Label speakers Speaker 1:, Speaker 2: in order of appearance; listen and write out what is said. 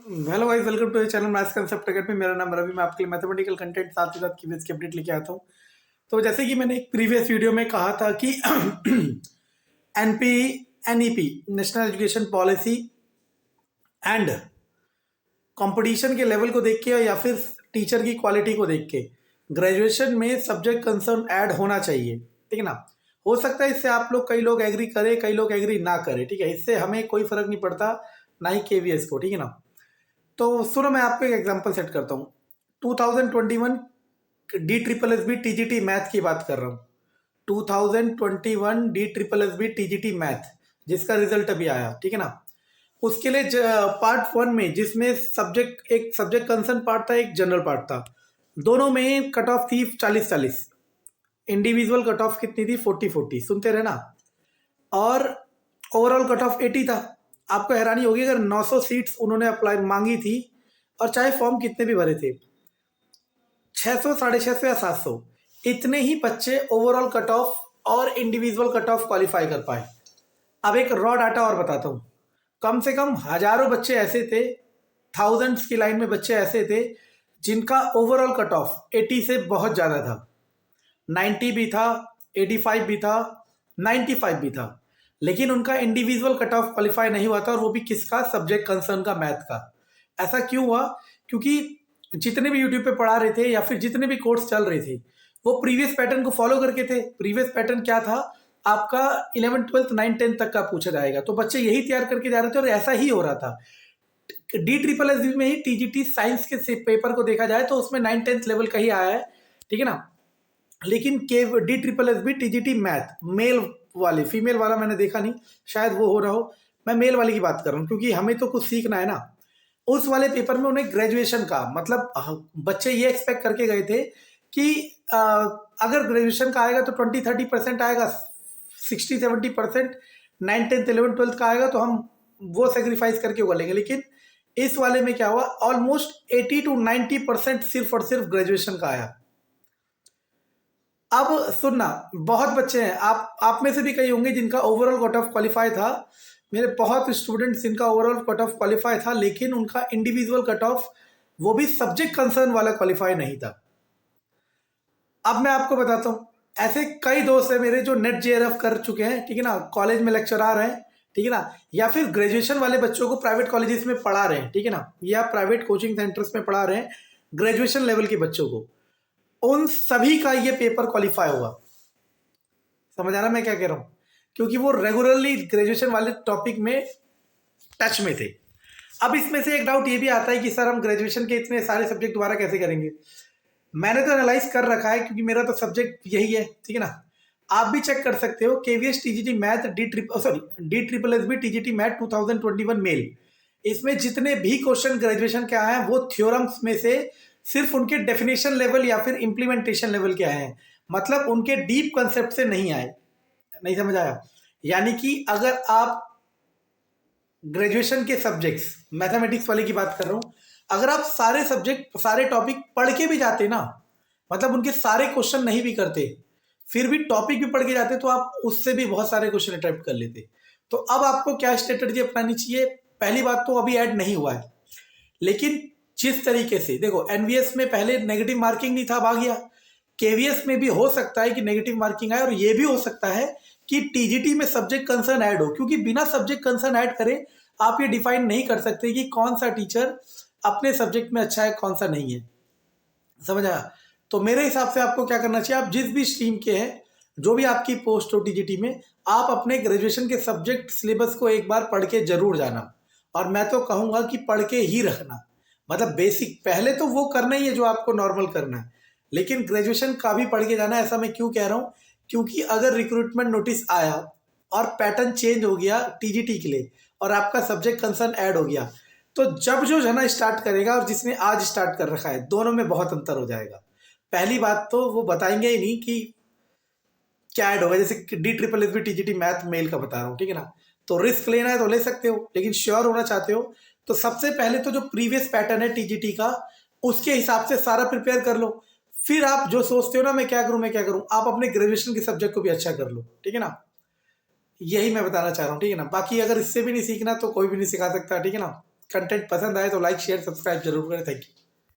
Speaker 1: Hello guys, welcome to the channel maths concept academy. मेरा नाम रवि। मैं आपके लिए मैथमेटिकल कंटेंट साथ ही साथ कीवर्ड्स की अपडेट लेके आता हूँ। तो जैसे कि मैंने एक प्रीवियस वीडियो में कहा था कि NP NEP national education policy and competition के लेवल को देख के या फिर टीचर की क्वालिटी को देख के ग्रेजुएशन में सब्जेक्ट कंसर्न ऐड होना चाहिए। ठीक है ना। हो सकता है इससे आप लोग, कई लोग एग्री करें, कई लोग एग्री ना करें। ठीक है, इससे हमें कोई फर्क नहीं पड़ता, ना ही केवीएस को। ठीक है ना। तो सुनो, मैं आपको एक एग्जांपल सेट करता हूँ। 2021 D triple S B TGT math की बात कर रहा हूँ। 2021 D triple S B TGT math, जिसका रिजल्ट अभी आया। ठीक है ना। उसके लिए पार्ट वन में, जिसमें सब्जेक्ट, एक सब्जेक्ट कंसर्न पार्ट था, एक जनरल पार्ट था। दोनों में कट ऑफ थी 40-40। इंडिविजुअल कट ऑफ कितनी थी? 40-40। सुनते रहे ना। और ओवरऑल कट ऑफ 80 था। आपको हैरानी होगी अगर 900 सीट्स उन्होंने अप्लाई मांगी थी, और चाहे फॉर्म कितने भी भरे थे, 600, 650 या 700, इतने ही बच्चे ओवरऑल कट ऑफ और इंडिविजुअल कट ऑफ क्वालिफाई कर पाए। अब एक रॉ डाटा और बताता हूँ। कम से कम हजारों बच्चे ऐसे थे, थाउजेंड्स की लाइन में बच्चे ऐसे थे, जिनका ओवरऑल कट ऑफ 80 से बहुत ज़्यादा था। 90 भी था, 85 भी था, 95 भी था, लेकिन उनका इंडिविजुअल कट ऑफ क्वालिफाई नहीं हुआ था। और वो भी किसका? सब्जेक्ट कंसर्न का, मैथ का। ऐसा क्यों हुआ? क्योंकि जितने भी यूट्यूब पे पढ़ा रहे थे या फिर जितने भी कोर्स चल रहे थे, वो प्रीवियस पैटर्न को फॉलो करके थे। प्रीवियस पैटर्न क्या था? आपका 11th 12th 9th 10th तक का पूछा जाएगा, तो बच्चे यही तैयार करके जा रहे थे और ऐसा ही हो रहा था। डी ट्रिपल एस में ही टीजीटी साइंस के पेपर को देखा जाए तो उसमें 9th 10th लेवल का ही आया है। ठीक है ना। लेकिन के D triple S B TGT math male वाले, फीमेल वाला मैंने देखा नहीं, शायद वो हो रहा हो। मैं मेल वाले की बात कर रहा हूँ, क्योंकि हमें तो कुछ सीखना है ना। उस वाले पेपर में उन्हें ग्रेजुएशन का मतलब, बच्चे ये एक्सपेक्ट करके गए थे कि अगर ग्रेजुएशन का आएगा तो 20-30% आएगा, 60-70% 9th 10th 11th 12th का आएगा, तो हम वो सेक्रीफाइस करके वो लेंगे। लेकिन इस वाले में क्या हुआ? ऑलमोस्ट 80-90% सिर्फ और सिर्फ ग्रेजुएशन का आया। अब सुनना, बहुत बच्चे हैं, आप में से भी कई होंगे जिनका ओवरऑल कट ऑफ क्वालिफाई था। मेरे बहुत स्टूडेंट्स जिनका ओवरऑल कट ऑफ क्वालिफाई था, लेकिन उनका इंडिविजुअल कट ऑफ, वो भी सब्जेक्ट कंसर्न वाला, क्वालिफाई नहीं था। अब मैं आपको बताता हूँ, ऐसे कई दोस्त हैं मेरे जो नेट जेआरएफ कर चुके हैं। ठीक है ना। कॉलेज में लेक्चरर हैं। ठीक है ना। या फिर ग्रेजुएशन वाले बच्चों को प्राइवेट कॉलेजेस में पढ़ा रहे हैं। ठीक है ना। या प्राइवेट कोचिंग सेंटर्स में पढ़ा रहे हैं ग्रेजुएशन लेवल के बच्चों को। उन सभी का ये पेपर क्वालिफाई हुआ। समझ आ रहा मैं क्या कह रहा हूँ? क्योंकि वो रेगुलरली ग्रेजुएशन वाले टॉपिक में टच में थे। अब इसमें से एक डाउट ये भी आता है कि सर, हम ग्रेजुएशन के इतने सारे सब्जेक्ट दोबारा कैसे करेंगे? मैंने तो एनालाइज कर रखा है, क्योंकि मेरा तो सब्जेक्ट यही है। ठीक है ना। आप भी चेक कर सकते हो, KVS TGT math D triple S B TGT math 2021 male. इसमें जितने भी क्वेश्चन ग्रेजुएशन के आए हैं, वो थ्योरम्स में से सिर्फ उनके डेफिनेशन लेवल या फिर इंप्लीमेंटेशन लेवल के आए हैं। मतलब उनके डीप कंसेप्ट से नहीं आए। नहीं समझ आया? यानी कि अगर आप ग्रेजुएशन के सब्जेक्ट्स, मैथमेटिक्स वाले की बात कर रहा हूं, अगर आप सारे सब्जेक्ट, सारे टॉपिक पढ़ के भी जाते ना, मतलब उनके सारे क्वेश्चन नहीं भी करते, फिर भी टॉपिक भी पढ़ के जाते, तो आप उससे भी बहुत सारे क्वेश्चन अटेम्प्ट कर लेते। तो अब आपको क्या स्ट्रेटजी अपनानी चाहिए? पहली बात तो अभी ऐड नहीं हुआ है, लेकिन जिस तरीके से देखो, एनवीएस में पहले नेगेटिव मार्किंग नहीं था, अब आ गया। केवीएस में भी हो सकता है कि नेगेटिव मार्किंग आए, और ये भी हो सकता है कि टीजीटी में सब्जेक्ट कंसर्न ऐड हो, क्योंकि बिना सब्जेक्ट कंसर्न ऐड करे आप ये डिफाइन नहीं कर सकते कि कौन सा टीचर अपने सब्जेक्ट में अच्छा है, कौन सा नहीं है। समझ आया? तो मेरे हिसाब से आपको क्या करना चाहिए, आप जिस भी स्ट्रीम के हैं, जो भी आपकी पोस्ट हो टीजीटी में, आप अपने ग्रेजुएशन के सब्जेक्ट सिलेबस को एक बार पढ़ के जरूर जाना। और मैं तो कहूंगा कि पढ़ के ही रखना। मतलब बेसिक पहले तो वो करना ही है जो आपको नॉर्मल करना है, लेकिन ग्रेजुएशन का भी पढ़ के जाना है। ऐसा मैं क्यों कह रहा हूँ? क्योंकि अगर रिक्रूटमेंट नोटिस आया और पैटर्न चेंज हो गया टीजीटी के लिए, और आपका सब्जेक्ट कंसर्न ऐड हो गया, तो जब जो जाना स्टार्ट करेगा और जिसने आज स्टार्ट कर रखा है, दोनों में बहुत अंतर हो जाएगा। पहली बात तो वो बताएंगे ही नहीं कि क्या ऐड होगा। जैसे D triple S B TGT math male का बता रहा हूँ। ठीक है ना। तो रिस्क लेना है तो ले सकते हो, लेकिन श्योर होना चाहते हो तो सबसे पहले तो जो प्रीवियस पैटर्न है टीजीटी का, उसके हिसाब से सारा प्रिपेयर कर लो। फिर आप जो सोचते हो ना, मैं क्या करूं मैं क्या करूं, आप अपने ग्रेजुएशन के सब्जेक्ट को भी अच्छा कर लो। ठीक है ना। यही मैं बताना चाह रहा हूँ। ठीक है ना। बाकी अगर इससे भी नहीं सीखना तो कोई भी नहीं सिखा सकता। ठीक है ना। कंटेंट पसंद आए तो लाइक शेयर सब्सक्राइब जरूर करें। Thank you.